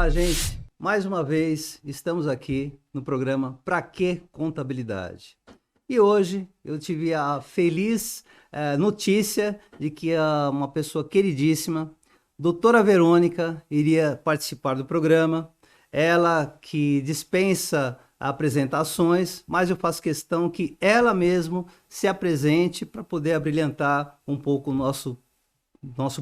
Olá, gente. Mais uma vez estamos aqui no programa Pra Que Contabilidade? E hoje eu tive a feliz notícia de que uma pessoa queridíssima, doutora Verônica, iria participar do programa. Ela que dispensa apresentações, mas eu faço questão que ela mesma se apresente para poder abrilhantar um pouco o nosso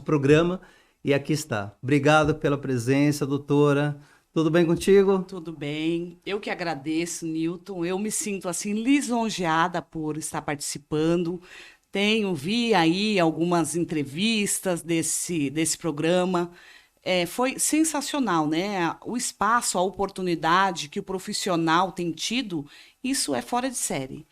programa. E aqui está. Obrigado pela presença, doutora. Tudo bem contigo? Tudo bem. Eu que agradeço, Newton. Eu me sinto assim lisonjeada por estar participando. Vi aí algumas entrevistas desse programa. Foi sensacional, né? O espaço, a oportunidade que o profissional tem tido, isso é fora de série.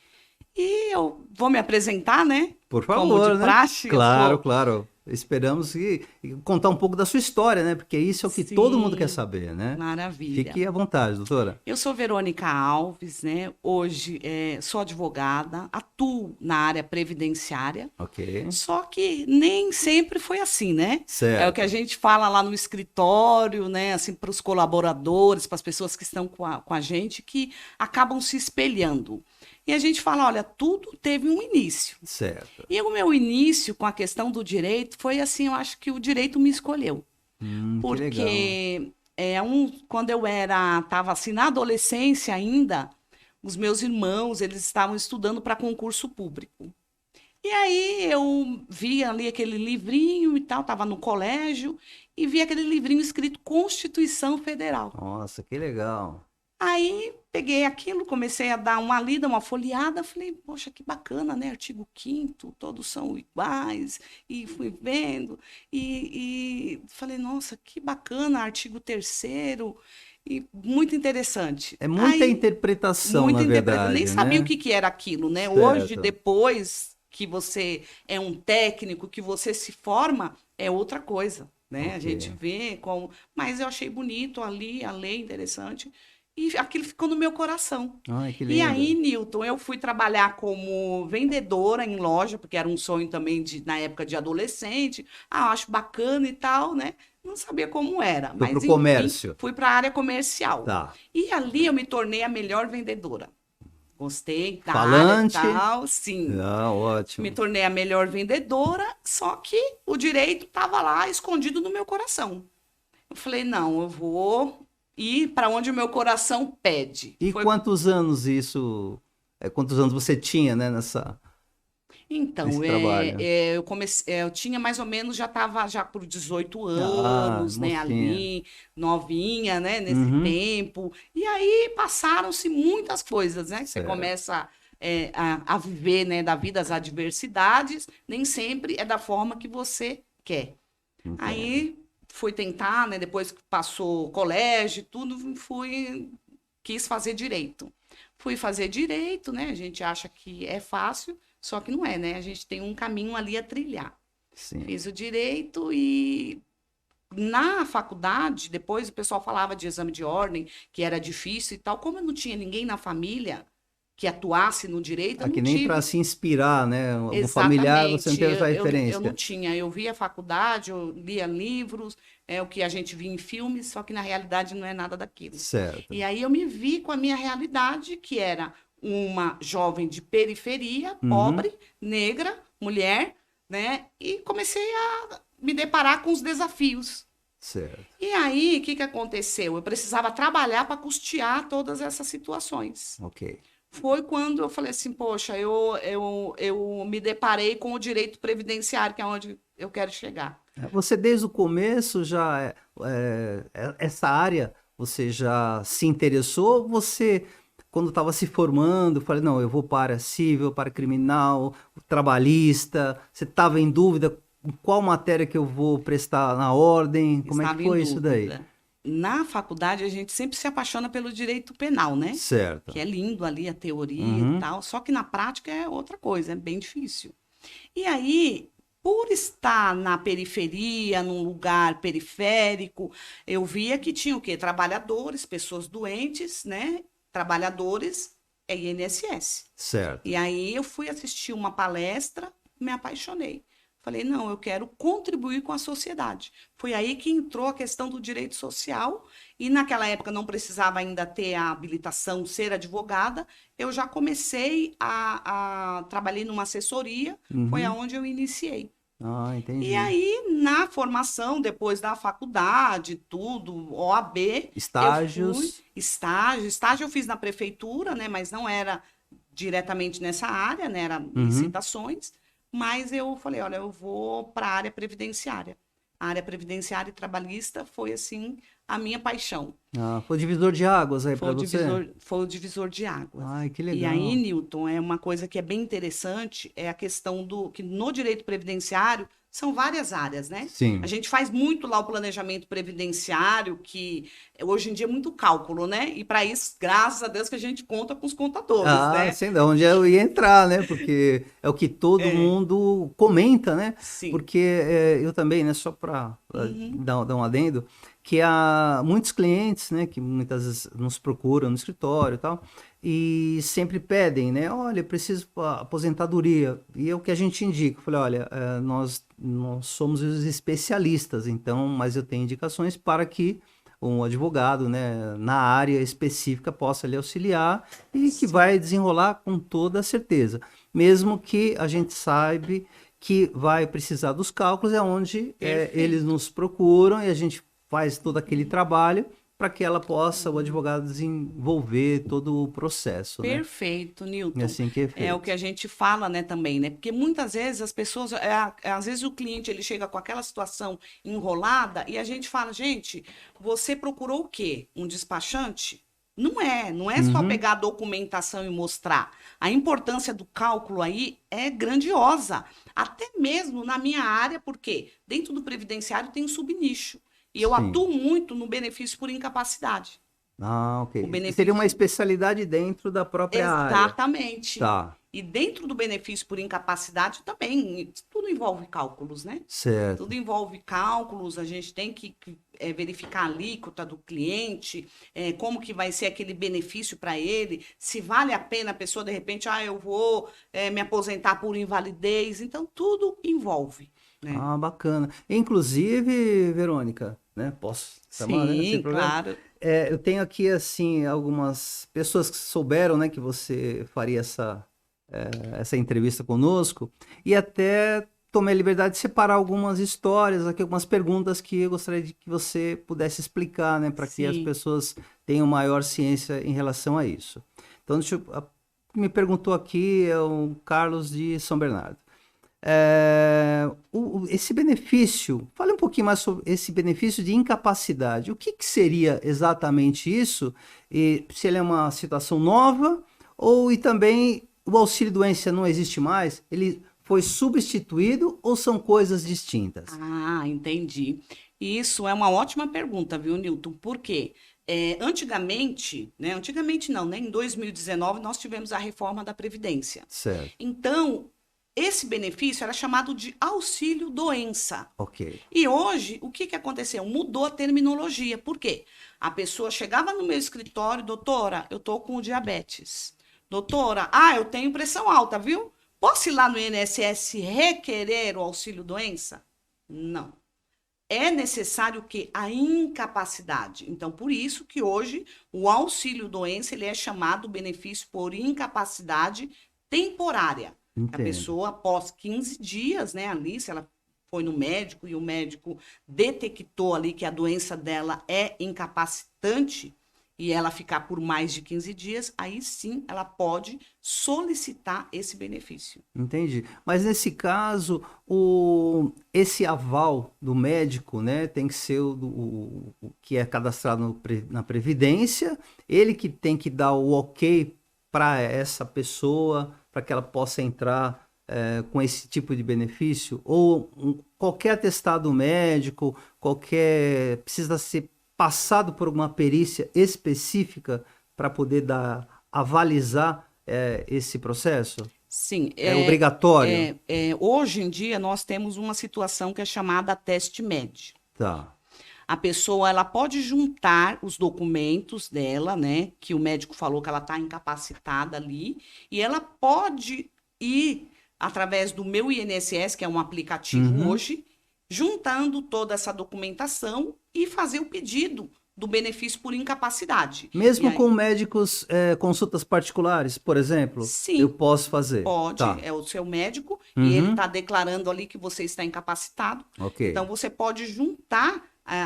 E eu vou me apresentar, né? Por Como de favor, né? praxe, eu Claro, sou. claro. Esperamos e contar um pouco da sua história, né? Porque isso é o que todo mundo quer Sim, saber, né? maravilha. Fique à vontade, doutora. Eu sou Verônica Alves, né? Hoje sou advogada, atuo na área previdenciária, Ok. só que nem sempre foi assim, né? É o que a Certo. gente fala lá no escritório, né? Assim, para os colaboradores, para as pessoas que estão com a gente, que acabam se espelhando. E a gente fala, olha, tudo teve um início. Certo. E o meu início com a questão do direito foi assim, eu acho que o direito me escolheu. Que legal. Porque quando eu estava assim, na adolescência ainda, os meus irmãos, eles estavam estudando para concurso público. E aí eu vi ali aquele livrinho e tal, estava no colégio, e vi aquele livrinho escrito Constituição Federal. Nossa, que legal. Aí peguei aquilo, comecei a dar uma lida, uma folheada, falei, poxa, que bacana, né? Artigo 5º, todos são iguais, e fui vendo, e falei, nossa, que bacana, artigo 3º, e muito interessante. É muita Aí, interpretação, na muita interpretação, nem verdade, sabia o né? que que era aquilo, né? Hoje, Certo. depois que você é um técnico, que você se forma, é outra coisa, né? A Ok. gente vê como... Mas eu achei bonito ali, a lei interessante, e aquilo ficou no meu coração. Ai, que E aí, lindo. Newton, eu fui trabalhar como vendedora em loja, porque era um sonho também na época de adolescente. Ah, eu acho bacana e tal, né? Não sabia como era, Foi pro mas enfim, comércio. fui para a área comercial. Tá. E ali eu me tornei a melhor vendedora. Gostei da área e Falante. tal, sim. Ah, Me ótimo. tornei a melhor vendedora, só que o direito estava lá escondido no meu coração. Eu falei, não, eu vou ir para onde o meu coração pede. E Foi quantos anos quantos anos você tinha, né, nesse Então, trabalho? eu comecei, eu tinha mais ou menos, já estava já por 18 Ah, anos, né, mocinha. ali, novinha, né, nesse Uhum. tempo. E aí passaram-se muitas coisas, né, que você Certo. começa a viver, né, da vida, as adversidades, nem sempre é da forma que você quer. Entendo. Aí fui tentar, né, depois que passou o colégio, e tudo, quis fazer direito. Fui fazer direito, né? A gente acha que é fácil, só que não é, né? A gente tem um caminho ali a trilhar. Sim. Fiz o direito e na faculdade, depois o pessoal falava de exame de ordem, que era difícil e tal. Como eu não tinha ninguém na família que atuasse no direito, eu Aqui não nem para tive. se inspirar, né? Algum familiar, você não Exatamente, teve essa eu não referência. tinha. Eu via faculdade, eu lia livros, é o que a gente via em filmes, só que na realidade não é nada daquilo. Certo. E aí eu me vi com a minha realidade, que era uma jovem de periferia, Uhum. pobre, negra, mulher, né? E comecei a me deparar com os desafios. Certo. E aí, o que que aconteceu? Eu precisava trabalhar para custear todas essas situações. Ok. Foi quando eu falei assim, poxa, eu me deparei com o direito previdenciário, que é onde eu quero chegar. Você desde o começo essa área você já se interessou? Ou você, quando estava se formando, falei, não, eu vou para a área civil, para a criminal, trabalhista. Você estava em dúvida em qual matéria que eu vou prestar na ordem? Como é que Estava em foi isso daí? dúvida. Na faculdade, a gente sempre se apaixona pelo direito penal, né? Que Certo. é lindo ali a teoria e Uhum. tal, só que na prática é outra coisa, é bem difícil. E aí, por estar na periferia, num lugar periférico, eu via que tinha o quê? Trabalhadores, pessoas doentes, né? Trabalhadores é INSS. E Certo. aí eu fui assistir uma palestra, me apaixonei. Falei, não, eu quero contribuir com a sociedade. Foi aí que entrou a questão do direito social, e naquela época não precisava ainda ter a habilitação, ser advogada. Eu já comecei trabalhei numa assessoria, foi Uhum. aonde eu iniciei. Ah, E entendi. aí, na formação, depois da faculdade, tudo, OAB, eu fui, Estágios. estágio eu fiz na prefeitura, né, mas não era diretamente nessa área, né, era Uhum. licitações, mas eu falei, olha, eu vou para a área previdenciária. A área previdenciária e trabalhista foi, assim, a minha paixão. Ah, foi divisor de águas aí para você? Foi o divisor de águas. Ai, que E aí, legal. Newton, é uma coisa que é bem interessante, é a questão do que no direito previdenciário são várias áreas, né? A Sim. gente faz muito lá o planejamento previdenciário, que hoje em dia é muito cálculo, né? E para isso, graças a Deus que a gente conta com os contadores, Ah, né? sei de onde eu ia entrar, né? Porque é o que todo É, mundo comenta, né? sim. Porque eu também, né? Só para Uhum. dar um adendo, que há muitos clientes, né? Que muitas vezes nos procuram no escritório e tal, e sempre pedem, né? Olha, eu preciso aposentadoria. E é o que a gente indica. Eu falei, olha, nós somos os especialistas, então, mas eu tenho indicações para que um advogado, né, na área específica possa lhe auxiliar e que Sim, vai desenrolar com toda certeza. Mesmo que a gente saiba que vai precisar dos cálculos, é onde eles perfeito. nos procuram e a gente faz todo aquele trabalho para que ela possa, o advogado, desenvolver todo o processo, né? Perfeito, É Newton. assim que é É o que feito. a gente fala, né, também, né? Porque muitas vezes as pessoas, às vezes o cliente ele chega com aquela situação enrolada e a gente fala, gente, você procurou o quê? Um despachante? Não é só Uhum, pegar a documentação e mostrar. A importância do cálculo aí é grandiosa, até mesmo na minha área, porque dentro do previdenciário tem um subnicho e eu sim. atuo muito no benefício por incapacidade. Ah, O ok. Seria uma benefício especialidade dentro da própria área. Exatamente. Tá, E dentro do benefício por incapacidade também, tudo envolve cálculos, né? Tudo certo. envolve cálculos, a gente tem que verificar a alíquota do cliente, como que vai ser aquele benefício para ele, se vale a pena a pessoa, de repente, eu vou me aposentar por invalidez. Então, tudo envolve, né? Ah, bacana. Inclusive, Verônica, né? Posso chamar, né? Sem Sim, problema. claro. Eu tenho aqui, assim, algumas pessoas que souberam, né, que você faria essa entrevista conosco e até tomei a liberdade de separar algumas histórias aqui, algumas perguntas que eu gostaria de que você pudesse explicar, né, para que as Sim. pessoas tenham maior ciência em relação a isso. Então, me perguntou aqui é o Carlos de São Bernardo. Esse benefício, fale um pouquinho mais sobre esse benefício de incapacidade. O que, que seria exatamente isso? E se ele é uma situação nova, ou e também o auxílio-doença não existe mais? Ele foi substituído ou são coisas distintas? Ah, entendi. Isso é uma ótima pergunta, viu, Newton? Por quê? Antigamente, né? Antigamente não, né? Em 2019 nós tivemos a reforma da Previdência. Certo, Então, esse benefício era chamado de auxílio doença. ok. E hoje, o que que aconteceu? Mudou a terminologia. Por quê? A pessoa chegava no meu escritório, doutora, eu tô com diabetes. Doutora, eu tenho pressão alta, viu? Posso ir lá no INSS requerer o auxílio doença? Não. É necessário que a incapacidade. Então, por isso que hoje o auxílio doença ele é chamado benefício por incapacidade temporária. A Entendo. pessoa, após 15 dias, né, ali, se ela foi no médico e o médico detectou ali que a doença dela é incapacitante e ela ficar por mais de 15 dias, aí sim ela pode solicitar esse benefício. Entendi. Mas nesse caso, esse aval do médico, né, tem que ser o que é cadastrado na Previdência, ele que tem que dar o ok para essa pessoa, para que ela possa entrar com esse tipo de benefício, ou qualquer atestado médico, precisa ser passado por uma perícia específica para poder avalizar esse processo? Sim, É obrigatório? hoje em dia nós temos uma situação que é chamada teste MED. Tá. A pessoa ela pode juntar os documentos dela, né, que o médico falou que ela está incapacitada ali, e ela pode ir através do Meu INSS, que é um aplicativo hoje, juntando toda essa documentação e fazer o pedido do benefício por incapacidade. Mesmo E aí, com médicos, consultas particulares, por exemplo, eu sim, posso fazer. pode, Tá. é o seu médico, e ele Uhum. está declarando ali que você está incapacitado. Ok. Então, você pode juntar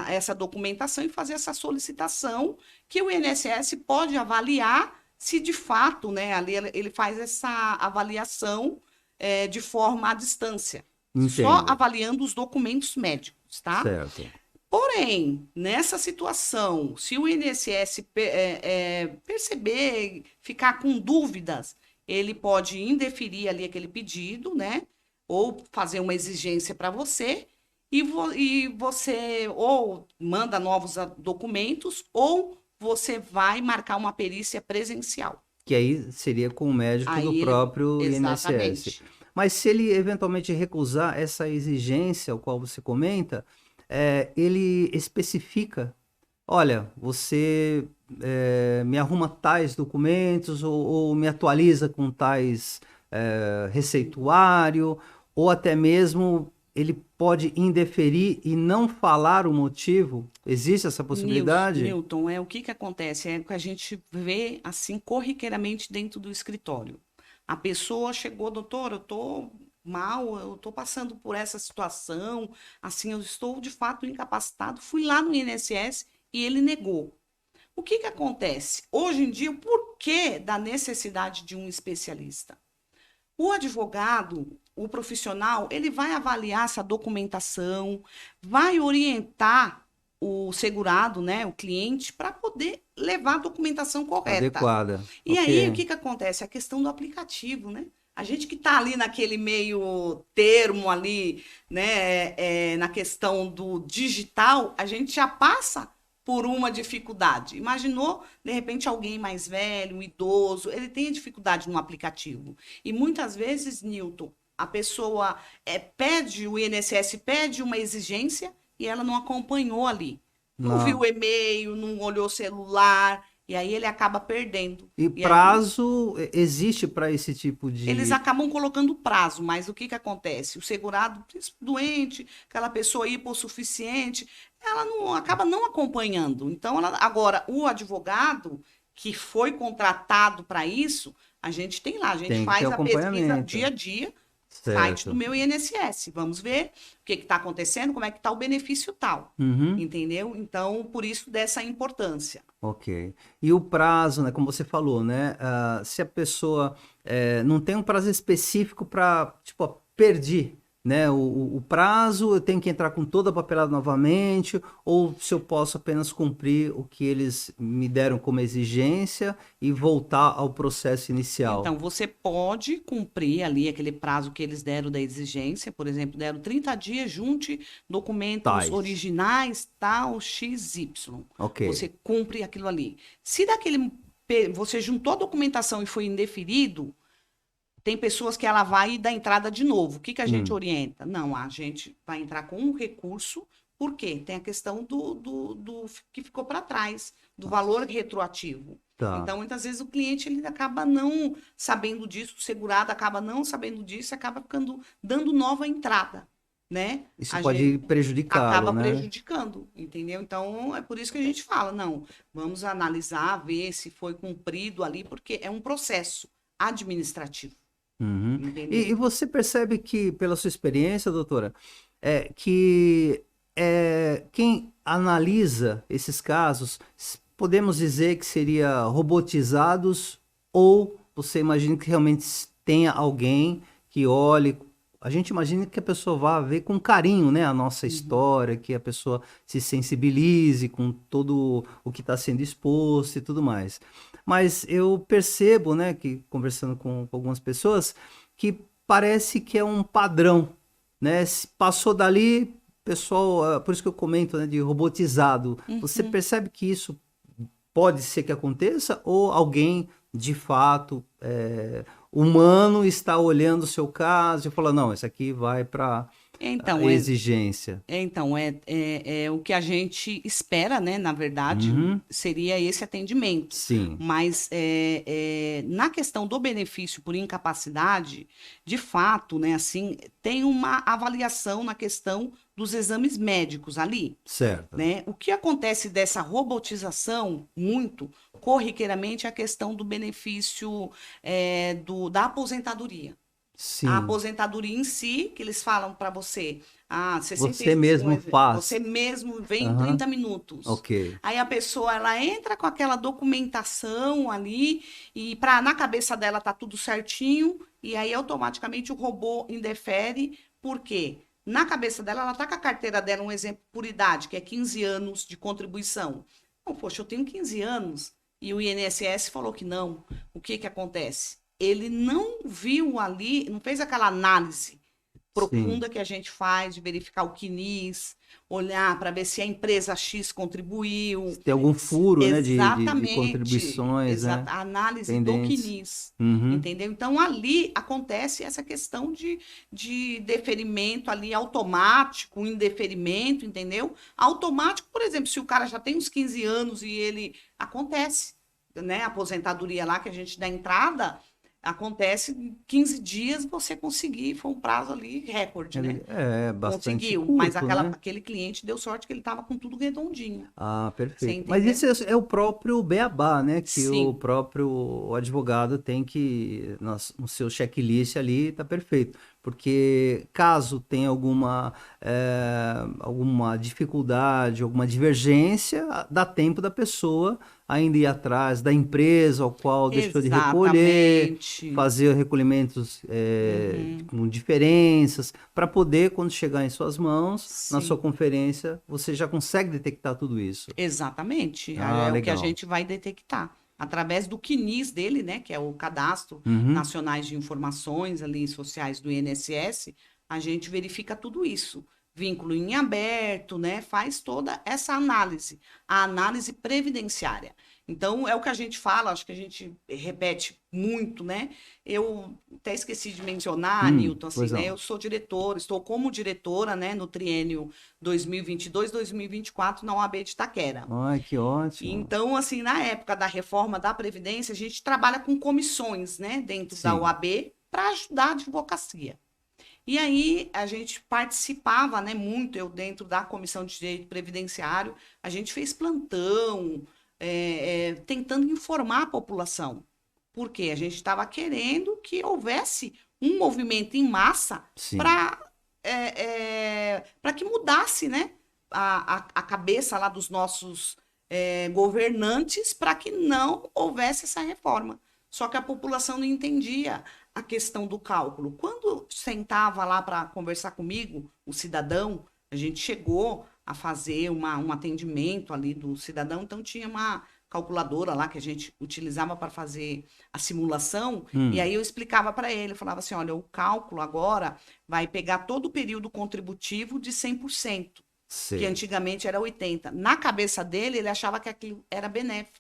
essa documentação e fazer essa solicitação, que o INSS pode avaliar se de fato, né, ali ele faz essa avaliação de forma à distância, só Entendo. avaliando os documentos médicos, tá? Certo. Porém, nessa situação, se o INSS perceber, ficar com dúvidas, ele pode indeferir ali aquele pedido, né? Ou fazer uma exigência para você, e você ou manda novos documentos, ou você vai marcar uma perícia presencial. Que aí seria com o médico do Aí ele. próprio INSS. Exatamente. Mas se ele eventualmente recusar essa exigência, ao qual você comenta, ele especifica: olha, você me arruma tais documentos ou me atualiza com tais receituário, ou até mesmo ele pode indeferir e não falar o motivo. Existe essa possibilidade? Newton, o que que acontece? É o que a gente vê assim corriqueiramente dentro do escritório. A pessoa chegou, doutor, eu estou mal, eu estou passando por essa situação, assim, eu estou de fato incapacitado. Fui lá no INSS e ele negou. O que que acontece? Hoje em dia, o porquê da necessidade de um especialista? O advogado, o profissional, ele vai avaliar essa documentação, vai orientar o segurado, né, o cliente, para poder levar a documentação correta. Adequada. E Ok. aí, o que que acontece? A questão do aplicativo, né? A gente que está ali naquele meio termo ali, né, na questão do digital, a gente já passa por uma dificuldade. Imaginou, de repente, alguém mais velho, um idoso, ele tem dificuldade no aplicativo. E muitas vezes, Newton, a pessoa pede, o INSS pede uma exigência e ela não acompanhou ali. Não viu Não. o e-mail, não olhou o celular, e aí ele acaba perdendo. E E aí prazo existe para esse tipo eles de. acabam colocando prazo, mas o que que acontece? O segurado doente, aquela pessoa hipossuficiente, ela não acaba não acompanhando. Então, agora, o advogado que foi contratado para isso, a gente tem lá, a gente Tem que ter faz a pesquisa dia acompanhamento. a dia, site do Certo. meu INSS. Vamos ver o que está acontecendo, como é que está o benefício tal. Uhum. Entendeu? Então, por isso dessa importância. Ok. E o prazo, né? Como você falou, né? Se a pessoa não tem um prazo específico para, tipo, ó, perdi, né? O prazo, eu tenho que entrar com toda a papelada novamente, ou se eu posso apenas cumprir o que eles me deram como exigência e voltar ao processo inicial. Então, você pode cumprir ali aquele prazo que eles deram da exigência, por exemplo, deram 30 dias, junte documentos Tais. originais, tal, XY. Ok. Você cumpre aquilo ali. Se você juntou a documentação e foi indeferido, tem pessoas que ela vai dar entrada de novo. O que que a gente Hum, orienta? Não, a gente vai entrar com um recurso, por quê? Tem a questão do que ficou para trás, do valor retroativo. tá. Então, muitas vezes o cliente ele acaba não sabendo disso, o segurado acaba não sabendo disso, e acaba dando nova entrada, né? Isso A pode gente prejudicá-lo, acaba né? prejudicando, entendeu? Então, é por isso que a gente fala, não, vamos analisar, ver se foi cumprido ali, porque é um processo administrativo. Uhum. E Entendeu? você percebe que, pela sua experiência, doutora, que quem analisa esses casos, podemos dizer que seria robotizados, ou você imagina que realmente tenha alguém que olhe. A gente imagina que a pessoa vá ver com carinho, né, a nossa Uhum. história, que a pessoa se sensibilize com todo o que está sendo exposto e tudo mais. Mas eu percebo, né, que conversando com algumas pessoas, que parece que é um padrão, né? Se passou dali, pessoal, por isso que eu comento, né, de robotizado. Você Uhum. percebe que isso pode ser que aconteça ou alguém de fato humano está olhando o seu caso e fala, não, esse aqui vai para Então, a exigência? é o que a gente espera, né? Na verdade, Uhum. seria esse atendimento. Sim, Mas na questão do benefício por incapacidade, de fato, né, assim, tem uma avaliação na questão dos exames médicos ali, certo. né? O que acontece dessa robotização, muito corriqueiramente, é a questão do benefício da aposentadoria. A Sim. aposentadoria em si, que eles falam para você, Você 65, mesmo você faz. mesmo vem em Aham. 30 minutos. Ok. Aí a pessoa ela entra com aquela documentação ali e na cabeça dela tá tudo certinho e aí automaticamente o robô indefere, por quê? Na cabeça dela, ela tá com a carteira dela, um exemplo por idade, que é 15 anos de contribuição. Então, poxa, eu tenho 15 anos e o INSS falou que não. O que que acontece? Ele não viu ali, não fez aquela análise Sim. profunda que a gente faz de verificar o CNIS, olhar para ver se a empresa X contribuiu. Se tem algum furo, né, de Exatamente, contribuições, né, a análise do pendentes. CNIS, Uhum. entendeu? Então, ali acontece essa questão de deferimento ali automático, indeferimento, entendeu? Automático, por exemplo, se o cara já tem uns 15 anos e ele acontece, né? A aposentadoria lá que a gente dá entrada, acontece em 15 dias você conseguir, foi um prazo ali recorde, né? É bastante Conseguiu, mas curto, né? aquele cliente deu sorte que ele estava com tudo redondinho. Ah, Você perfeito. Mas entendeu? isso é o próprio beabá, né? Que o Sim, próprio advogado tem que, no seu checklist ali, tá perfeito. Porque caso tenha alguma dificuldade, alguma divergência, dá tempo da pessoa ainda ir atrás da empresa ao qual deixou de recolher, exatamente. fazer recolhimentos Uhum, com diferenças, para poder, quando chegar em suas mãos, na sua sim, conferência, você já consegue detectar tudo isso. exatamente. Ah, É o que a legal. gente vai detectar. Através do CNIS dele, né, que é o Cadastro Uhum. Nacionais de Informações ali sociais do INSS, a gente verifica tudo isso. Vínculo em aberto, né? Faz toda essa análise, a análise previdenciária. Então, é o que a gente fala, acho que a gente repete muito, né? Eu até esqueci de mencionar, Newton, assim, Pois né? não. Eu sou diretora, estou como diretora, né, no triênio 2022-2024 na OAB de Itaquera. Ai, que E ótimo. então, assim, na época da reforma da Previdência, a gente trabalha com comissões, né, dentro da Sim, OAB para ajudar a advocacia. E aí a gente participava, né, muito, eu dentro da Comissão de Direito Previdenciário, a gente fez plantão, tentando informar a população. Porque a gente estava querendo que houvesse um movimento em massa sim. para para que mudasse, né, a cabeça lá dos nossos governantes para que não houvesse essa reforma. Só que a população não entendia a questão do cálculo. Quando sentava lá para conversar comigo, o cidadão, a gente chegou a fazer um atendimento ali do cidadão, então tinha uma calculadora lá que a gente utilizava para fazer a simulação, e aí eu explicava para ele, eu falava assim, olha, o cálculo agora vai pegar todo o período contributivo de 100%, que Sei. antigamente era 80%. Na cabeça dele, ele achava que aquilo era benéfico.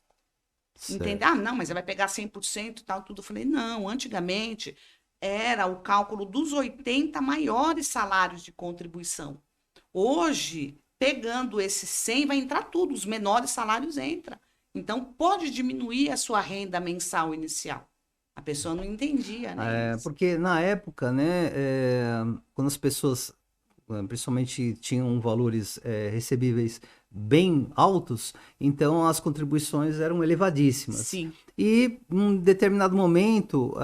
Entender? Certo. Ah, não, mas você vai pegar 100% e tal, tudo. Eu falei, não, antigamente era o cálculo dos 80 maiores salários de contribuição. Hoje, pegando esses 100, vai entrar tudo, os menores salários entram. Então, pode diminuir a sua renda mensal inicial. A pessoa não entendia, né, isso. Porque na época, né, quando as pessoas, principalmente, tinham valores recebíveis bem altos, então as contribuições eram elevadíssimas. Sim, E, em um determinado momento,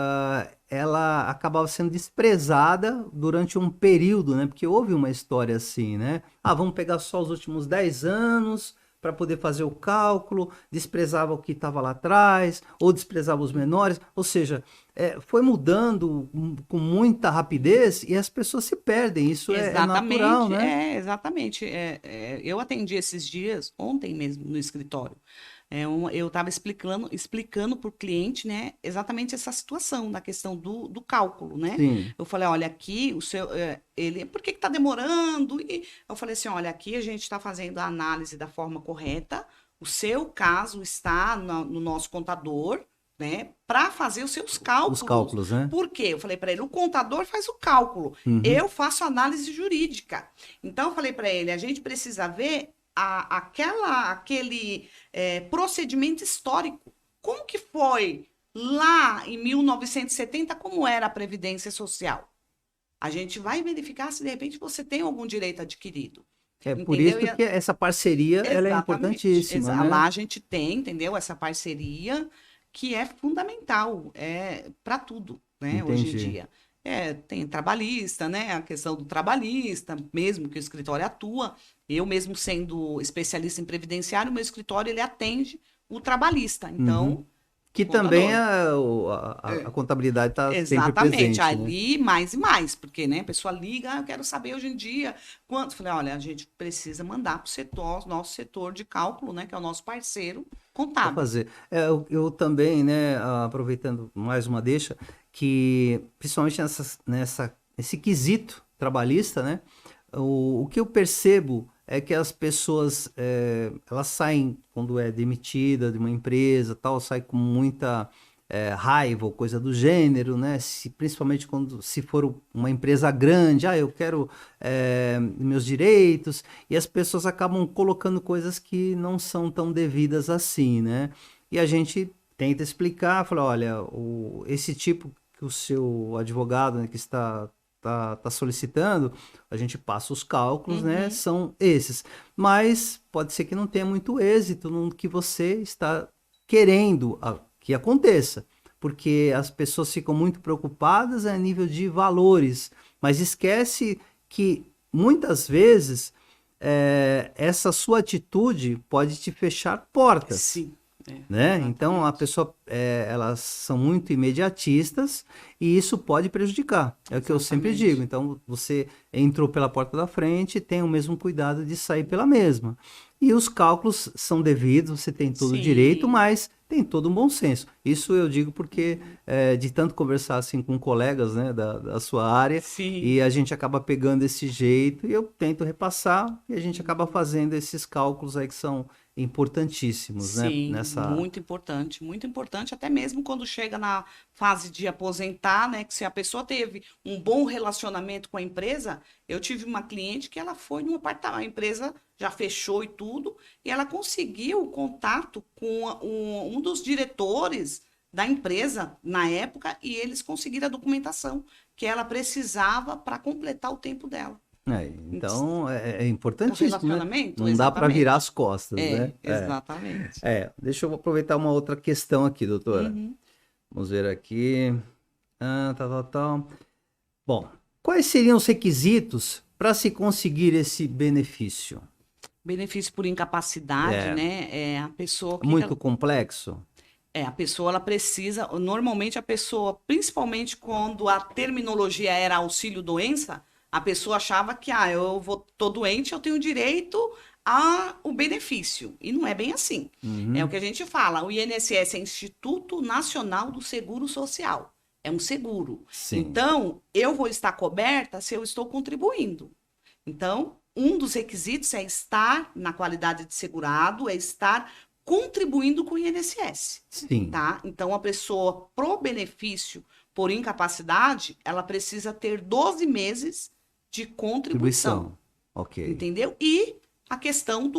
ela acabava sendo desprezada durante um período, né? Porque houve uma história assim, né? Ah, vamos pegar só os últimos 10 anos para poder fazer o cálculo, desprezava o que estava lá atrás, ou desprezava os menores, ou seja, foi mudando com muita rapidez e as pessoas se perdem, isso é natural, exatamente, né? exatamente. Eu atendi esses dias, ontem mesmo, no escritório. Eu estava explicando para o cliente, né, exatamente essa situação, na questão do cálculo, né? Sim, Eu falei, olha, aqui o seu, por que está demorando? E eu falei assim, olha, aqui a gente está fazendo a análise da forma correta, o seu caso está no nosso contador, né, para fazer os seus cálculos. Os cálculos, né? Por quê? Eu falei para ele, o contador faz o cálculo, eu faço análise jurídica. Então, eu falei para ele, a gente precisa ver aquele procedimento histórico. Como que foi lá em 1970, como era a Previdência Social? A gente vai verificar se, de repente, você tem algum direito adquirido. É por isso que essa parceria ela é importantíssima, né? Lá a gente tem, entendeu? Essa parceria que é fundamental para tudo, né? Entendi. Hoje em dia. Tem trabalhista, né? A questão do trabalhista, mesmo que o escritório atua. Eu mesmo sendo especialista em previdenciário, meu escritório ele atende o trabalhista. Então, que também a contabilidade está sempre presente. Exatamente, ali mais e mais, porque, né, a pessoa liga, eu quero saber hoje em dia quanto. Falei, olha, a gente precisa mandar para o nosso setor de cálculo, né, que é o nosso parceiro contábil. Pra fazer. Eu também, né, aproveitando mais uma deixa, que principalmente nesse quesito trabalhista, né, o que eu percebo é que as pessoas, elas saem, quando é demitida de uma empresa, tal, sai com muita raiva ou coisa do gênero, né? Principalmente se for uma empresa grande, eu quero meus direitos, e as pessoas acabam colocando coisas que não são tão devidas assim, né? E a gente tenta explicar, fala, olha, esse tipo que o seu advogado, né, que está solicitando, a gente passa os cálculos, né? São esses. Mas pode ser que não tenha muito êxito no que você está querendo que aconteça. Porque as pessoas ficam muito preocupadas a nível de valores, mas esquece que muitas vezes essa sua atitude pode te fechar portas. Sim. Né? Então a pessoa, elas são muito imediatistas e isso pode prejudicar. É o que eu sempre digo. Então você entrou pela porta da frente, tem o mesmo cuidado de sair pela mesma. E os cálculos são devidos, você tem todo o direito, mas tem todo um bom senso. Isso eu digo porque de tanto conversar assim com colegas, né, da sua área, e a gente acaba pegando esse jeito e eu tento repassar e a gente acaba fazendo esses cálculos aí que são importantíssimos, Sim, né? muito importante, até mesmo quando chega na fase de aposentar, né? Que se a pessoa teve um bom relacionamento com a empresa, eu tive uma cliente que ela foi num apartamento, a empresa já fechou e tudo, e ela conseguiu o contato com um dos diretores da empresa na época, e eles conseguiram a documentação que ela precisava para completar o tempo dela. Então é importantíssimo, né? Não dá para virar as costas, né? Exatamente. Deixa eu aproveitar uma outra questão aqui, doutora. Vamos ver aqui. Bom, quais seriam os requisitos para se conseguir esse benefício? Benefício por incapacidade, né? A pessoa que muito complexo? A pessoa ela precisa, normalmente a pessoa, principalmente quando a terminologia era auxílio-doença, a pessoa achava que, tô doente, eu tenho direito ao benefício. E não é bem assim. É o que a gente fala, o INSS é Instituto Nacional do Seguro Social. É um seguro. Sim. Então, eu vou estar coberta se eu estou contribuindo. Então, um dos requisitos é estar na qualidade de segurado, é estar contribuindo com o INSS. Sim. Tá? Então, a pessoa, pro benefício por incapacidade, ela precisa ter 12 meses de contribuição. Ok. Entendeu? E a questão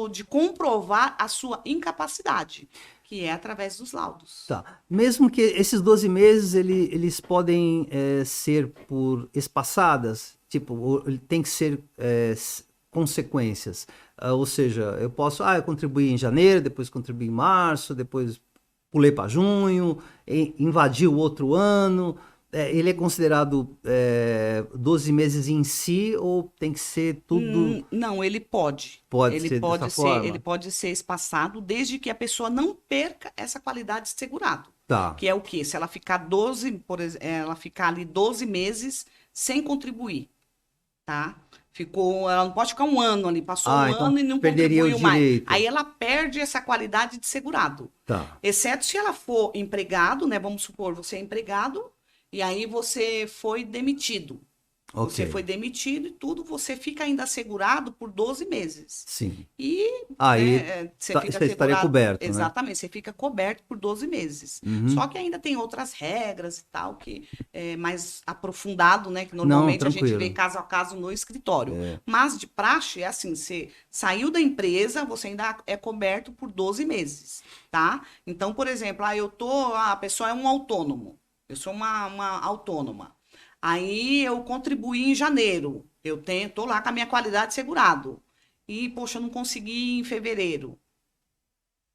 de comprovar a sua incapacidade, que é através dos laudos. Tá. Mesmo que esses 12 meses, eles podem ser por espaçadas, tipo, tem que ser consequências. Ou seja, eu posso, eu contribuí em janeiro, depois contribuí em março, depois pulei para junho, invadi o outro ano. Ele é considerado 12 meses em si ou tem que ser tudo? Não, ele pode. Ele pode ser espaçado desde que a pessoa não perca essa qualidade de segurado. Tá. Que é o quê? Se ela ficar ela ficar ali 12 meses sem contribuir, tá? Ela não pode ficar um ano ali, passou então ano e não contribuiu mais. Aí ela perde essa qualidade de segurado. Tá. Exceto se ela for empregado, né? Vamos supor, você é empregado e aí você foi demitido, Você Ok. foi demitido e tudo, você fica ainda assegurado por 12 meses. Sim. E Aí você fica você estaria assegurado, coberto, né? exatamente, você fica coberto por 12 meses. Só Uhum. que ainda tem outras regras e tal, que é mais aprofundado, né? Que Não, normalmente a gente vê tranquilo. caso a caso no escritório. É. Mas de praxe é assim: você saiu da empresa, você ainda é coberto por 12 meses, tá? Então, por exemplo, a pessoa é um autônomo, eu sou uma autônoma. Aí eu contribuí em janeiro. Tô lá com a minha qualidade de segurado. E, poxa, eu não consegui em fevereiro.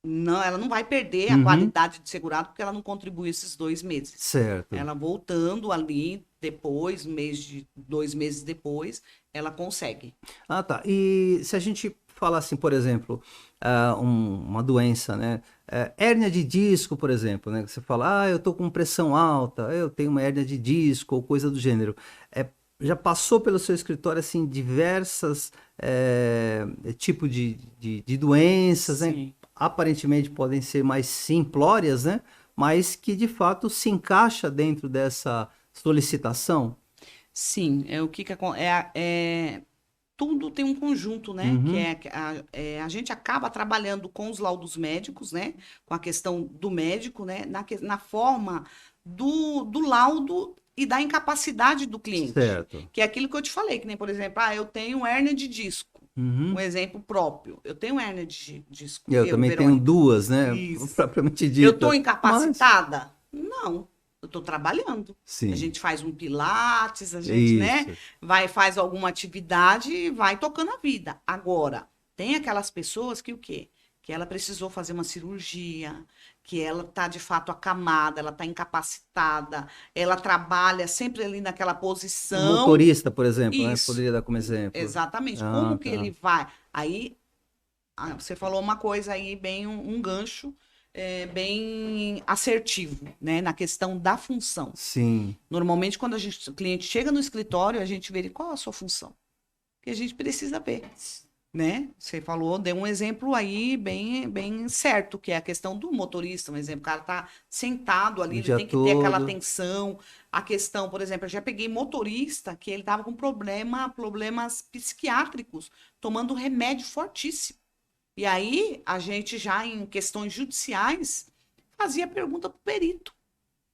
Não, ela não vai perder a Uhum. qualidade de segurado porque ela não contribuiu esses 2 meses. Certo. Ela voltando ali depois, 2 meses depois, ela consegue. Ah, tá. E se a gente falar assim, por exemplo, uma doença, né? Hérnia de disco, por exemplo, né? Você fala, eu tô com pressão alta, eu tenho uma hérnia de disco ou coisa do gênero. Já passou pelo seu escritório, assim, diversas tipos de doenças, né? Sim. Aparentemente podem ser mais simplórias, né? Mas que de fato se encaixa dentro dessa solicitação. Sim, é o que, que tudo tem um conjunto, né? Que Uhum. é, a gente acaba trabalhando com os laudos médicos, né? Com a questão do médico, né? Na forma do laudo e da incapacidade do cliente. Certo. Que é aquilo que eu te falei, que nem, por exemplo, eu tenho hérnia de disco. Um Uhum. exemplo próprio. Eu tenho hérnia de disco, Eu também tenho Verônica. duas, né? Isso. Propriamente Eu estou dita. Mas, incapacitada? Não. Eu estou trabalhando. A sim, gente faz um pilates, a gente, né, isso. faz alguma atividade e vai tocando a vida. Agora, tem aquelas pessoas que o quê? Que ela precisou fazer uma cirurgia, que ela está de fato acamada, ela está incapacitada, ela trabalha sempre ali naquela Um posição. motorista, por exemplo, né? Isso, Poderia dar como exemplo. exatamente. Ah, Como que tá. ele vai? Aí você falou uma coisa aí, bem um gancho, bem assertivo, né, na questão da função. Sim, Normalmente, quando o cliente chega no escritório, a gente vê qual a sua função, que a gente precisa ver, né? Você falou, deu um exemplo aí bem, bem certo, que é a questão do motorista, um exemplo, o cara tá sentado ali, o ele dia tem que ter aquela todo. atenção. A questão, por exemplo, eu já peguei motorista que ele tava com problemas psiquiátricos, tomando remédio fortíssimo. E aí, a gente já em questões judiciais fazia pergunta para o perito.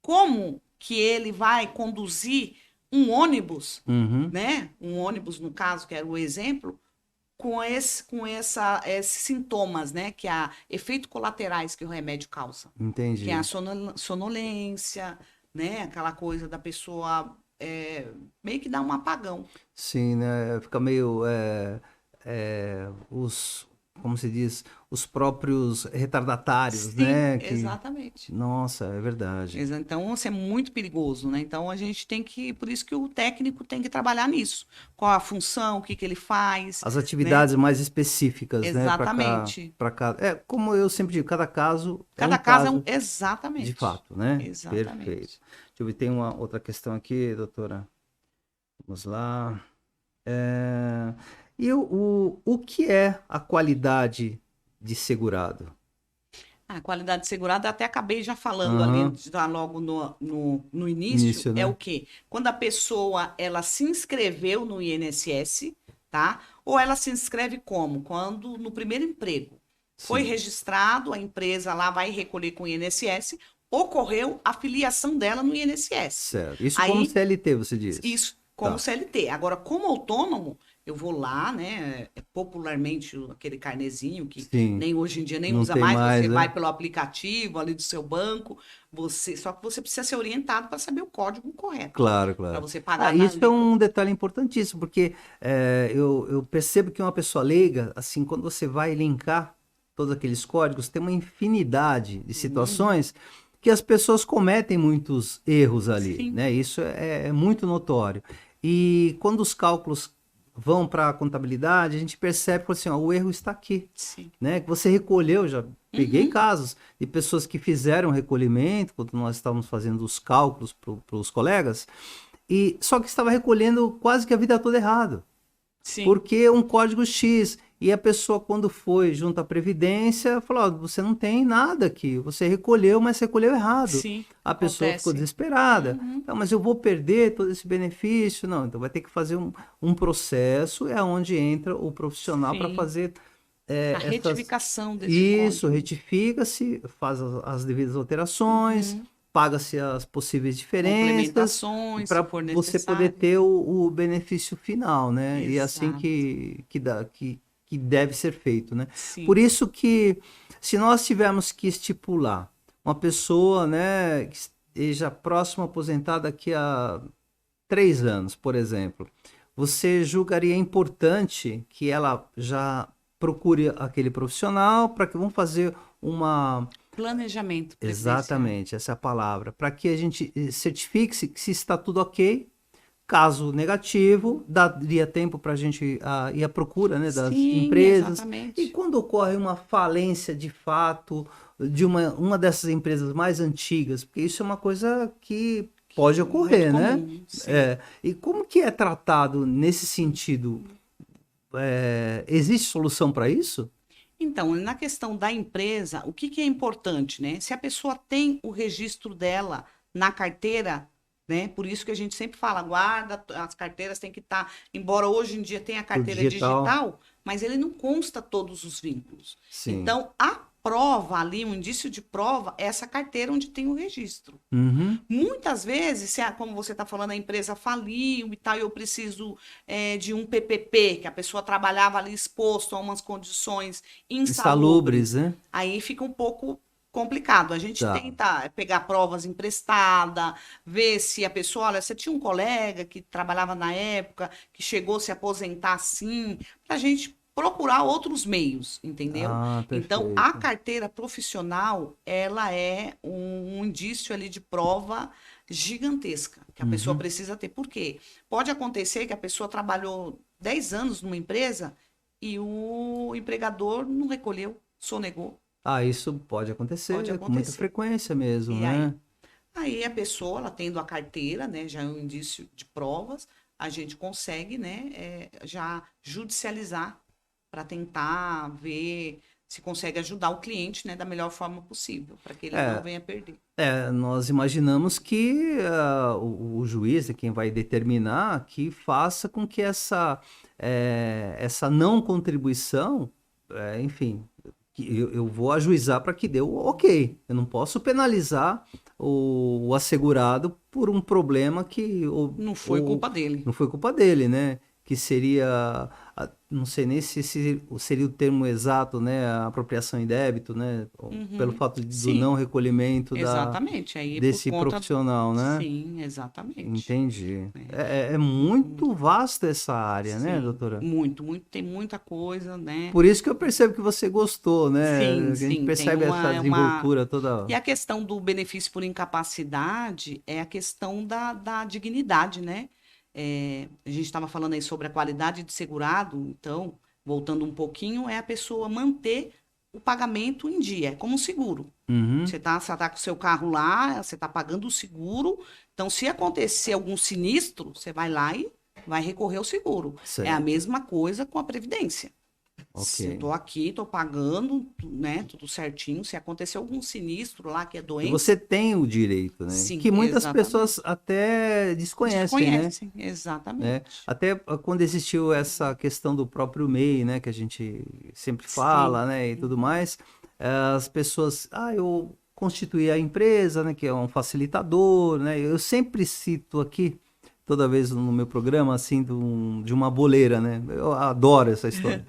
Como que ele vai conduzir um ônibus, Uhum, né? Um ônibus, no caso, que era o exemplo, esses sintomas, né? Que há efeitos colaterais que o remédio causa. Que é a entendi. sonolência, né? Aquela coisa da pessoa meio que dar um apagão. Sim, né? Fica meio como se diz, os próprios retardatários, Sim, né? Que, exatamente. nossa, é verdade. Então, isso é muito perigoso, né? Então, a gente tem que, por isso que o técnico tem que trabalhar nisso. Qual a função, o que que ele faz, As né? atividades mais específicas, né? Exatamente. Para cada. Como eu sempre digo, cada caso é um Cada caso é um... caso de Exatamente. fato, né? Perfeito. Exatamente. Deixa eu ver, tem uma outra questão aqui, doutora. Vamos lá. É, E o que é a qualidade de segurado? A qualidade segurada, até acabei já falando ali, Aham, já logo no início, início, é o né? quê? Quando a pessoa, ela se inscreveu no INSS, tá? Ou ela se inscreve como? Quando, no primeiro emprego, foi Sim, registrado, a empresa lá vai recolher com o INSS, ocorreu a filiação dela no INSS. certo. Isso como Aí, CLT, você diz. isso como Tá. CLT. Agora, como autônomo, eu vou lá, né? Popularmente aquele carnezinho que Sim, nem hoje em dia nem não usa tem mais, mais, você vai né? pelo aplicativo ali do seu banco, só que você precisa ser orientado para saber o código correto, Claro, para claro. você pagar na Isso é um alíquota. detalhe importantíssimo, porque eu percebo que uma pessoa leiga, assim, quando você vai linkar todos aqueles códigos, tem uma infinidade de Uhum, situações que as pessoas cometem muitos erros ali, sim, né? Isso é muito notório. E quando os cálculos vão para a contabilidade, a gente percebe que assim, ó, o erro está aqui, sim. né? Que você recolheu, já peguei Uhum, casos de pessoas que fizeram recolhimento, quando nós estávamos fazendo os cálculos para os colegas, e só que estava recolhendo quase que a vida toda errado, sim. porque um código X. E a pessoa, quando foi junto à Previdência, falou: "Ó, você não tem nada aqui, você recolheu, mas recolheu errado." Sim, A pessoa ficou acontece. desesperada. Uhum. "Não, mas eu vou perder todo esse benefício." Não, então vai ter que fazer um processo, é onde entra o profissional para Sim. fazer A essas. retificação desse Isso, código. retifica-se, faz as devidas alterações, Uhum. paga-se as possíveis diferenças Complementações, se para for você poder necessário. ter o benefício final, né? E é assim Exato. que deve ser feito, né? Por Sim. isso que, se nós tivermos que estipular uma pessoa, né, que esteja próxima a aposentar daqui a 3 anos, por exemplo, você julgaria importante que ela já procure aquele profissional para que vamos fazer uma. Planejamento previdenciário. Exatamente, essa é a palavra. Para que a gente certifique-se que se está tudo ok. Caso negativo, daria tempo para a gente ir à procura, né, das Sim, empresas. E exatamente. quando ocorre uma falência de fato de uma dessas empresas mais antigas, porque isso é uma coisa que pode Muito ocorrer, né? comum, sim. E como que é tratado nesse sentido? Existe solução para isso? Então, na questão da empresa, o que que é importante, né? Se a pessoa tem o registro dela na carteira, né? Por isso que a gente sempre fala, guarda, as carteiras têm que estar, embora hoje em dia tenha a Tudo carteira digital? digital, mas ele não consta todos os vínculos. Sim. Então, a prova ali, um indício de prova, é essa carteira onde tem o registro. Uhum. Muitas vezes, como você está falando, a empresa faliu e tal, e eu preciso de um PPP, que a pessoa trabalhava ali exposto a umas condições Insalubres, insalubres. né? Aí fica um pouco complicado. A gente Tá. tenta pegar provas emprestadas, ver se a pessoa, olha, você tinha um colega que trabalhava na época, que chegou a se aposentar assim, para a gente procurar outros meios, entendeu? Ah, Então, a perfeito. carteira profissional, ela é um indício ali de prova gigantesca que a pessoa Uhum. precisa ter. Por quê? Pode acontecer que a pessoa trabalhou 10 anos numa empresa e o empregador não recolheu, sonegou. Ah, isso pode Pode acontecer com muita acontecer. frequência mesmo, E aí? né? Aí a pessoa, ela tendo a carteira, né, já é um indício de provas, a gente consegue, né, já judicializar para tentar ver se consegue ajudar o cliente, né, da melhor forma possível, para que ele não É, venha perder. nós imaginamos que o juiz é quem vai determinar que faça com que essa não contribuição, enfim, que eu vou ajuizar para que dê o ok. Eu não posso penalizar o assegurado por um problema que Não foi culpa dele. não foi culpa dele, né? Que seria, não sei nem se seria o termo exato, né? A apropriação em débito, né? Pelo Uhum. fato do Sim, não recolhimento exatamente. Aí por desse conta. profissional, né? Sim, exatamente. Entendi. Né? É muito vasta essa área, né, Sim, doutora? muito, muito, tem muita coisa, né? Por isso que eu percebo que você gostou, né? Sim, A gente sim, tem percebe essa uma. desenvoltura toda. E a questão do benefício por incapacidade é a questão da dignidade, né? A gente estava falando aí sobre a qualidade de segurado, então, voltando um pouquinho, é a pessoa manter o pagamento em dia, é como um seguro. Uhum, Você tá com o seu carro lá, você está pagando o seguro, então, se acontecer algum sinistro, você vai lá e vai recorrer ao seguro. É a certo. mesma coisa com a Previdência. Ok. Se eu tô aqui, tô pagando, né, tudo certinho. Se acontecer algum sinistro lá que é E você doença, tem o direito, né? sim, Que muitas exatamente. pessoas até desconhecem, né? Desconhecem, Né? exatamente. Até quando existiu essa questão do próprio MEI, né, que a gente sempre fala, Sim. né, e tudo Uhum. mais, as pessoas, eu constituí a empresa, né, que é um facilitador, né, eu sempre cito aqui, toda vez no meu programa, assim, de uma boleira, né, eu adoro essa história.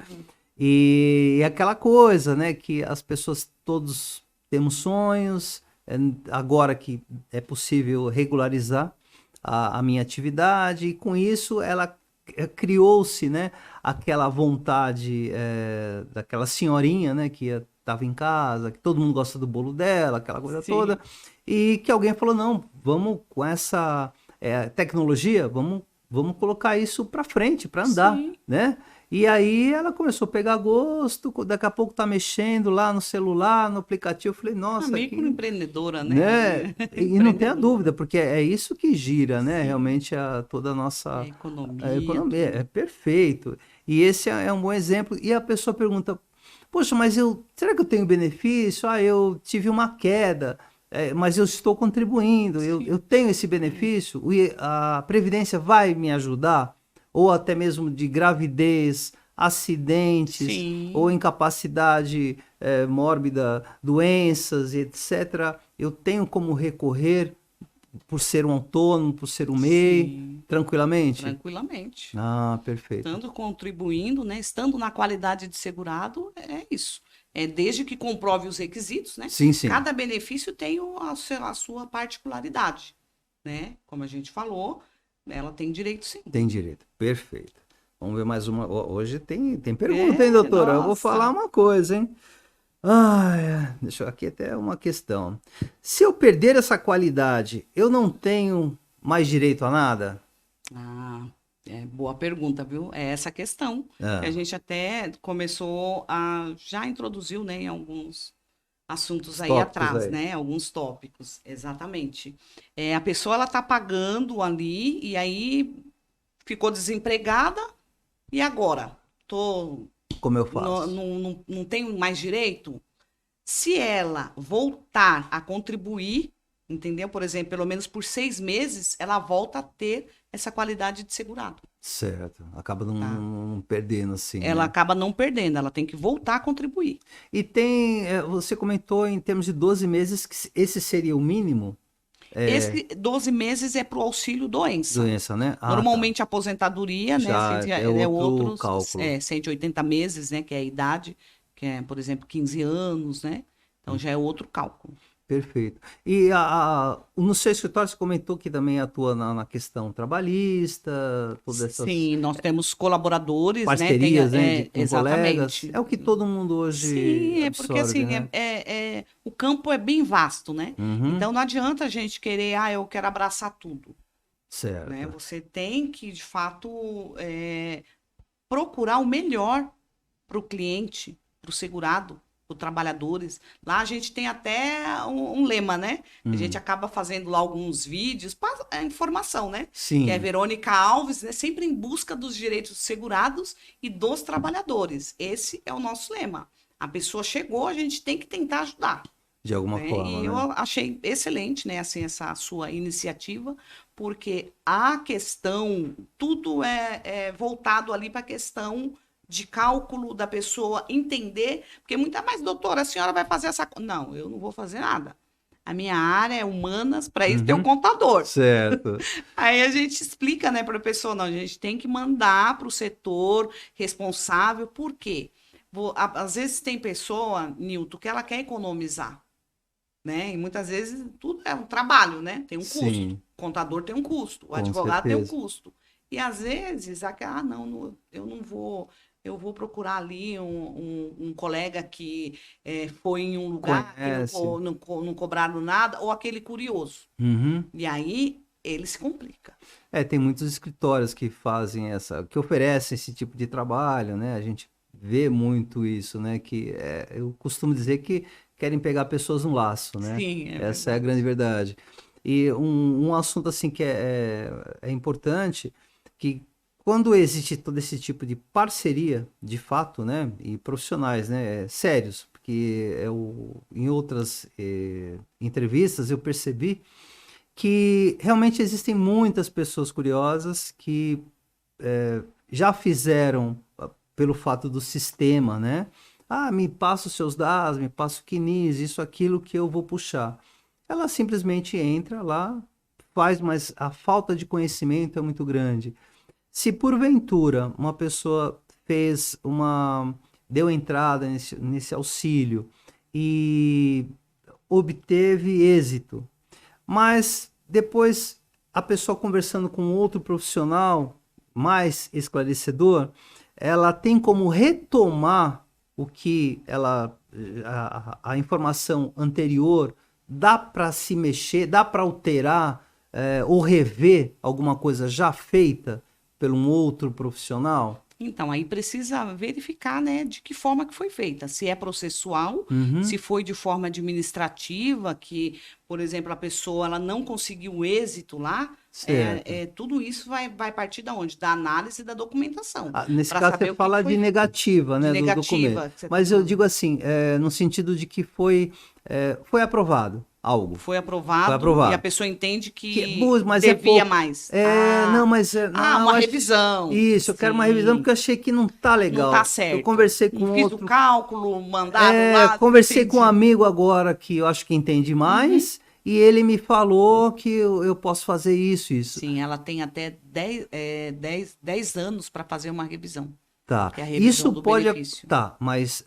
E aquela coisa, né, que as pessoas todos temos sonhos, agora que é possível regularizar a minha atividade, e com isso ela criou-se, né, aquela vontade daquela senhorinha, né, que estava em casa, que todo mundo gosta do bolo dela, aquela coisa toda, Sim, e que alguém falou, não, vamos com essa tecnologia, vamos colocar isso para frente, para andar, sim. né? E aí ela começou a pegar gosto, daqui a pouco tá mexendo lá no celular, no aplicativo. Eu falei, A nossa, que, microempreendedora, né? né? E não tenha Empreendedora. dúvida, porque é isso que gira, né? Sim, Realmente toda a é nossa a economia, economia. É tudo. perfeito. E esse é um bom exemplo. E a pessoa pergunta, poxa, mas será que eu tenho benefício? Ah, eu tive uma queda, mas eu estou contribuindo, eu Sim, tenho esse é. benefício? A Previdência vai me ajudar? Ou até mesmo de gravidez, acidentes, ou Sim, incapacidade mórbida, doenças, etc. Eu tenho como recorrer por ser um autônomo, por ser um MEI, sim, tranquilamente? tranquilamente. Ah, perfeito. Estando contribuindo, né? Estando na qualidade de segurado, é isso. É desde que comprove os requisitos, né? Sim, sim, Cada benefício tem a sua particularidade, né? Como a gente falou, ela tem direito sim. tem direito. Perfeito. Vamos ver mais uma. Hoje tem pergunta, hein, É, doutora? Eu vou falar nossa. uma coisa, hein? Deixa eu aqui até uma questão. Se eu perder essa qualidade, eu não tenho mais direito a nada? Ah, é boa pergunta, viu? É essa questão que a Ah, gente até começou a já introduziu, né, em alguns assuntos os aí tópicos atrás, aí. né? Alguns tópicos, exatamente. É, a pessoa ela tá pagando ali e aí ficou desempregada e agora? Tô, Como eu não, faço? não, não tenho mais direito? Se ela voltar a contribuir, entendeu? Por exemplo, pelo menos por 6 meses, ela volta a ter essa qualidade de segurado, Certo. Acaba não, tá? não perdendo assim, Ela né? acaba não perdendo, ela tem que voltar a contribuir. E você comentou em termos de 12 meses que esse seria o mínimo? Esse 12 meses é para o auxílio doença. Doença, né? Ah, tá. Normalmente a aposentadoria, né, Já é é outro outros, cálculo. 180 meses, né, que é a idade, que é, por exemplo, 15 anos, né? Então já é outro cálculo. Perfeito. E no seu escritório você comentou que também atua na questão trabalhista, todas essas Sim, nós temos colaboradores, né? parcerias, né, com colegas. Exatamente. É o que todo mundo hoje Sim, é porque absorve, assim, né? o campo é bem vasto, né? Uhum, Então não adianta a gente querer, ah, eu quero abraçar tudo, né? certo. Você tem que, de fato, procurar o melhor para o cliente, para o segurado, para os trabalhadores. Lá a gente tem até um lema, né? A gente Hum, acaba fazendo lá alguns vídeos, informação, né? Que é sim, Verônica Alves, né? Sempre em busca dos direitos dos segurados e dos trabalhadores. Esse é o nosso lema. A pessoa chegou, a gente tem que tentar ajudar. de alguma Né? forma, E eu né? achei excelente, né, assim, essa sua iniciativa, porque a questão, tudo é voltado ali para a questão de cálculo da pessoa entender, porque muita mais, doutora, a senhora vai fazer essa. Não, eu não vou fazer nada. A minha área é humanas, para isso tem o Uhum, contador. certo. Aí a gente explica, né, para a pessoa, não, a gente tem que mandar para o setor responsável, por quê? Às vezes tem pessoa, Nilton, que ela quer economizar, né? E muitas vezes tudo é um trabalho, né? Tem um custo. Sim, O contador tem um custo, o com advogado tem um certeza. custo. E às vezes, não, eu não vou, eu vou procurar ali um colega que foi em um lugar que Conhece. não cobraram nada, ou aquele curioso. Uhum. E aí ele se complica. Tem muitos escritórios que fazem que oferecem esse tipo de trabalho, né? A gente vê muito isso, né? Eu costumo dizer que querem pegar pessoas no laço, né? Sim, é Essa é a verdade. grande verdade. E um assunto assim que é importante, que quando existe todo esse tipo de parceria, de fato, né? E profissionais, né? Sérios, porque em outras entrevistas eu percebi que realmente existem muitas pessoas curiosas que já fizeram pelo fato do sistema, né? Ah, me passa os seus dados, me passa o CNIS, isso, aquilo que eu vou puxar. Ela simplesmente entra lá, faz, mas a falta de conhecimento é muito grande. Se porventura uma pessoa deu entrada nesse auxílio e obteve êxito, mas depois a pessoa conversando com outro profissional mais esclarecedor, ela tem como retomar o que a informação anterior, dá para se mexer, dá para alterar ou rever alguma coisa já feita por um outro profissional? Então, aí precisa verificar, né, de que forma que foi feita. Se é processual, Uhum. se foi de forma administrativa, que, por exemplo, a pessoa ela não conseguiu êxito lá, Certo. tudo isso vai partir da onde? Da análise da documentação, Ah, nesse para caso, você saber o que que fala de foi negativa, de né, do documento. negativa que você está Mas eu falando. digo assim, no sentido de que foi aprovado algo. Foi Foi aprovado e a aprovado. pessoa entende Que, que mas é devia pouco. mais. Não, Ah, mas não, uma eu acho. revisão. Isso, eu quero uma revisão Sim, porque eu achei que não tá não está legal. Eu certo. conversei Não com fiz o outro. cálculo, mandaram lá, não Conversei com um entendi. amigo agora que eu acho que entende Uhum. mais, e ele me falou que eu posso fazer isso, isso. Sim, ela tem até 10 anos para fazer uma revisão, Tá. que é a revisão Isso do pode. benefício. Tá, mas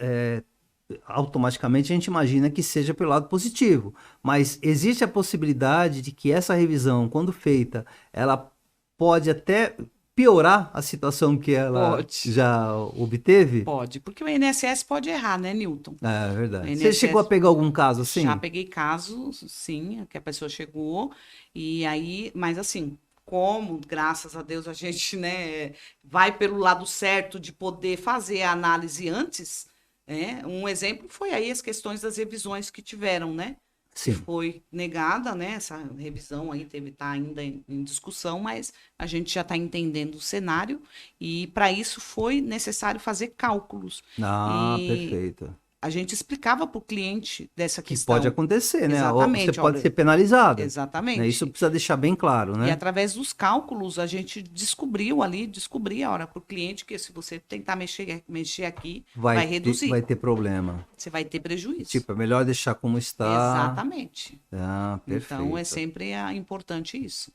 automaticamente a gente imagina que seja pelo lado positivo. Mas existe a possibilidade de que essa revisão, quando feita, ela pode até piorar a situação que ela Pode, já obteve? pode. Porque o INSS pode errar, né, Newton? É O verdade. Você chegou a INSS pegar algum caso já assim? peguei casos, sim, que a pessoa chegou, e aí, mas assim, como, graças a Deus, a gente, né, vai pelo lado certo de poder fazer a análise antes, né? Um exemplo foi aí as questões das revisões que tiveram, né? Que Sim. foi negada, né? Essa revisão aí tá ainda em discussão, mas a gente já está entendendo o cenário e para isso foi necessário fazer cálculos. Ah, E perfeito. a gente explicava para o cliente dessa Que pode questão. acontecer, né? Ou você Exatamente, pode olha, ser penalizada, né? Isso exatamente. precisa deixar bem claro, E né? através dos cálculos a gente descobria a hora para o cliente que se você tentar mexer aqui, vai Vai reduzir, ter problema. você vai ter prejuízo. Tipo, é melhor deixar como está. Exatamente. Ah, Então é perfeito. sempre importante isso.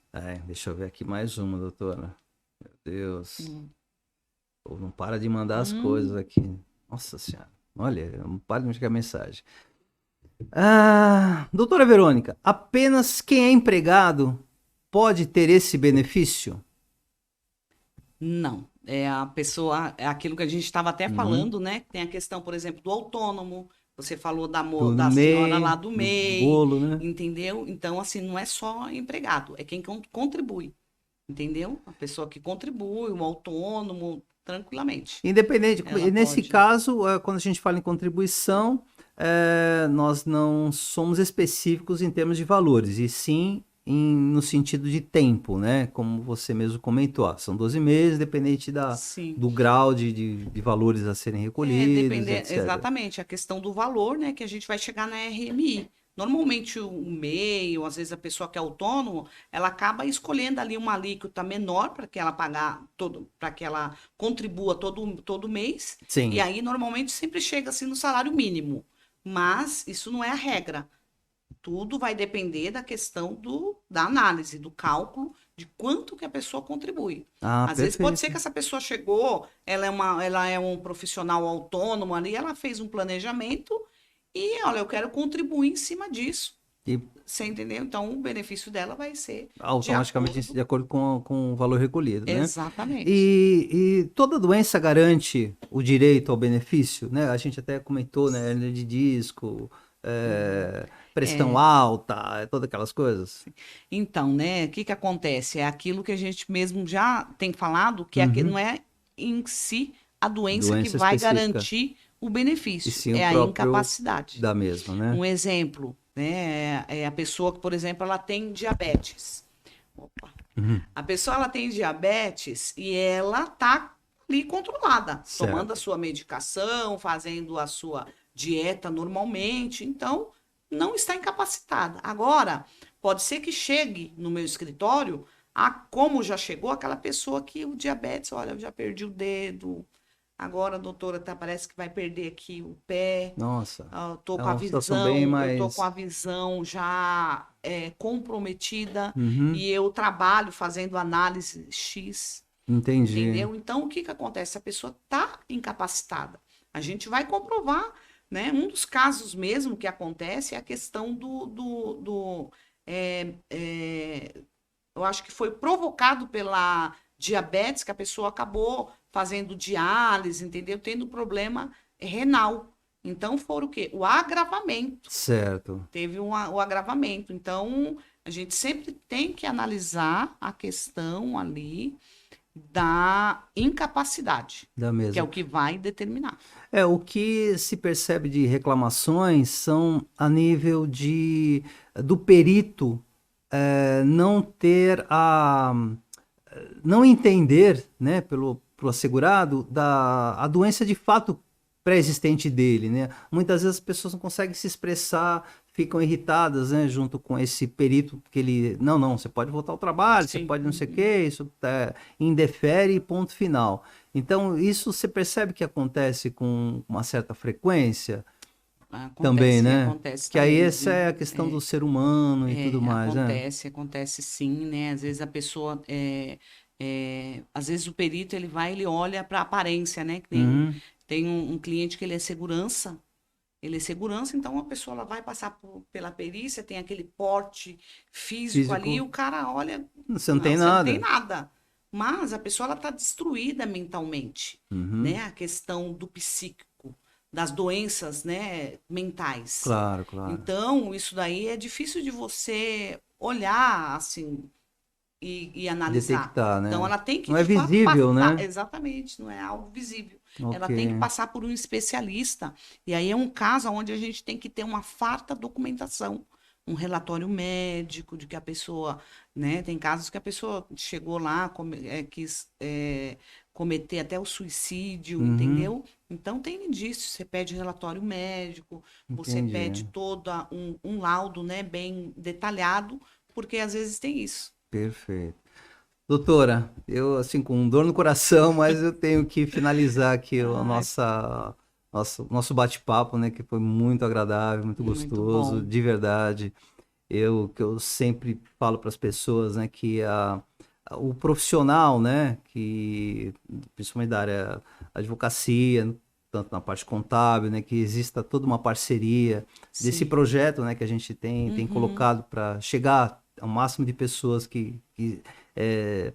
Deixa eu ver aqui mais uma, doutora. Meu Deus. Hum. Pô, não para de mandar as coisas Hum, aqui. Nossa Senhora. Olha, não para de me chegar mensagem. Doutora Verônica, apenas quem é empregado pode ter esse benefício? não. É a pessoa, é aquilo que a gente estava até Uhum. falando, né? Tem a questão, por exemplo, do autônomo. Você falou Do da senhora lá MEI, do do MEI, bolo, né? entendeu? Então, assim, não é só empregado, é quem contribui, entendeu? A pessoa que contribui, um autônomo, tranquilamente. Independente, Ela e nesse pode. caso, quando a gente fala em contribuição, nós não somos específicos em termos de valores, e sim no sentido de tempo, né? Como você mesmo comentou, são 12 meses, dependente Sim. do grau de valores a serem recolhidos, Depender, etc. exatamente, a questão do valor, né, que a gente vai chegar na RMI. Normalmente o MEI, ou às vezes a pessoa que é autônomo, ela acaba escolhendo ali uma alíquota menor para que ela pagar todo, para que ela contribua todo mês, e Sim. aí normalmente sempre chega assim no salário mínimo. Mas isso não é a regra. Tudo vai depender da questão da análise, do cálculo de quanto que a pessoa contribui. Às vezes pode ser Perfeito. que essa pessoa chegou, ela é um profissional autônomo ali, ela fez um planejamento e, olha, eu quero contribuir em cima disso. E Você entendeu? Então, o benefício dela vai ser de automaticamente acordo. de acordo com o valor recolhido, né? Exatamente. E toda doença garante o direito ao benefício, né? A gente até comentou, né? Hernia de disco, Uhum. pressão É, alta, todas aquelas coisas. então, né, o que que acontece? É aquilo que a gente mesmo já tem falado, que Uhum. não é em si a doença que Doença vai específica. garantir o E benefício, sim o é a próprio incapacidade. da mesma, né? Um exemplo, né, é a pessoa que, por exemplo, ela tem diabetes. Opa. Uhum. A pessoa ela tem diabetes e ela tá ali controlada, tomando a Certo. sua medicação, fazendo a sua dieta normalmente, então não está incapacitada. Agora, pode ser que chegue no meu escritório como já chegou aquela pessoa que o diabetes, olha, eu já perdi o dedo. Agora, doutora, parece que vai perder aqui o pé. Nossa, Tô é com a uma situação bem visão, eu tô com mais. a visão já comprometida Uhum. e eu trabalho fazendo análise X, Entendi. entendeu? Então, o que que acontece? A pessoa está incapacitada. A gente vai comprovar, né? Um dos casos mesmo que acontece é a questão é, é, eu acho que foi provocado pela diabetes, que a pessoa acabou fazendo diálise, entendeu? Tendo problema renal. Então, foram o quê? O agravamento. Certo. Teve o agravamento. Então, a gente sempre tem que analisar a questão ali da incapacidade, Da que é mesma. o que vai determinar. O que se percebe de reclamações são a nível do perito não ter não entender, né, pro assegurado a doença de fato pré-existente dele, né? Muitas vezes as pessoas não conseguem se expressar, ficam irritadas, né, junto com esse perito, que ele, não, você pode voltar ao trabalho, você Sim. pode não sei o quê, isso indefere e ponto final. Então, isso você percebe que acontece com uma certa frequência também, né? Acontece Que aí também, essa é a viu? questão do ser humano e tudo mais, né? Acontece sim, né? Às vezes a pessoa, às vezes o perito ele olha para a aparência, né? Que Uhum. tem um cliente que ele é segurança, então a pessoa ela vai passar pela perícia, tem aquele porte físico ali, e Físico, o cara olha, você não não, tem você não tem nada. nada. Mas a pessoa ela está destruída mentalmente, Uhum. né? A questão do psíquico, das doenças, né, mentais. Claro, claro. Então, isso daí é difícil de você olhar assim e analisar. Detectar, Então, né? ela tem que, Não é de fato, visível, passar. né? Exatamente, não é algo visível. Ok. Ela tem que passar por um especialista. E aí é um caso onde a gente tem que ter uma farta documentação. Um relatório médico de que a pessoa, né? Tem casos que a pessoa chegou lá, quis cometer até o suicídio, Uhum. entendeu? Então tem indícios, você pede relatório médico, você Entendi. pede todo um laudo, né, bem detalhado, porque às vezes tem isso. Perfeito. Doutora, eu assim com dor no coração, mas eu tenho que finalizar aqui o Ai, nosso bate-papo, né, que foi muito agradável, muito muito gostoso, bom. de verdade. Que eu sempre falo para as pessoas, né, que o profissional, né, que principalmente da área advocacia, tanto na parte contábil, né, que exista toda uma parceria desse Sim. projeto, né, que a gente tem Uhum. colocado para chegar ao máximo de pessoas que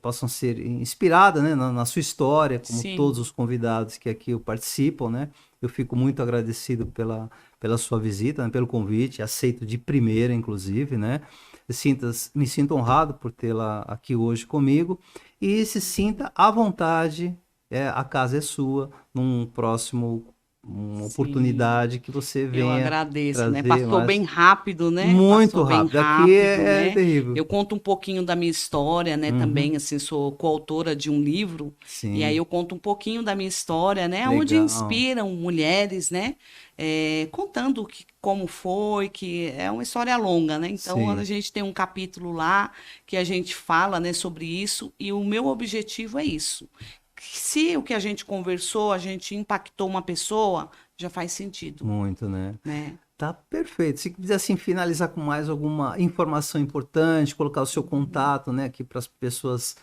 possam ser inspiradas, né, na sua história, como Sim. todos os convidados que aqui participam, né. Eu fico muito agradecido pela sua visita, né, pelo convite, aceito de primeira, inclusive, né? Me sinto honrado por tê-la aqui hoje comigo e se sinta à vontade, a casa é sua, num próximo, uma Sim. oportunidade que você Eu venha agradeço, né? trazer Passou bem mais rápido, né? muito Passou bem rápido. Aqui rápido, é né? terrível. Eu conto um pouquinho da minha história, né? Uhum, Também, assim, sou coautora de um livro, e aí sim, eu conto um pouquinho da minha história, né? Onde legal, inspiram mulheres, né? Contando como foi, que é uma história longa, né? Então, a sim, gente tem um capítulo lá que a gente fala, né, sobre isso, e o meu objetivo é isso. Se o que a gente conversou, a gente impactou uma pessoa, já faz sentido, muito, né? né? Tá perfeito. Se quiser assim finalizar com mais alguma informação importante, colocar o seu contato, né, aqui para as pessoas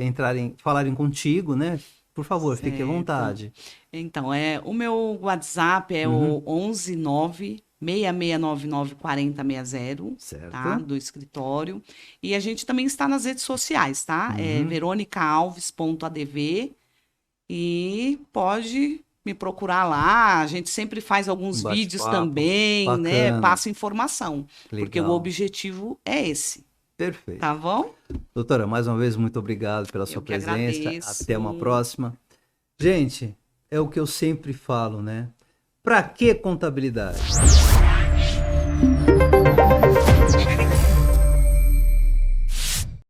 entrarem, falarem contigo, né? Por favor, fique à Certo. vontade. Então, o meu WhatsApp é Uhum, o 119 6699 4060, tá? certo. Do escritório. E a gente também está nas redes sociais, tá? É Uhum, veronicaalves.adv e pode me procurar lá. A gente sempre faz um alguns vídeos bate-papo também, né? bacana, Passa informação, porque o legal, objetivo é esse, perfeito. tá bom? Doutora, mais uma vez, muito obrigado pela sua Eu que presença. Até uma agradeço. próxima. Gente, é o que eu sempre falo, né? Para que contabilidade?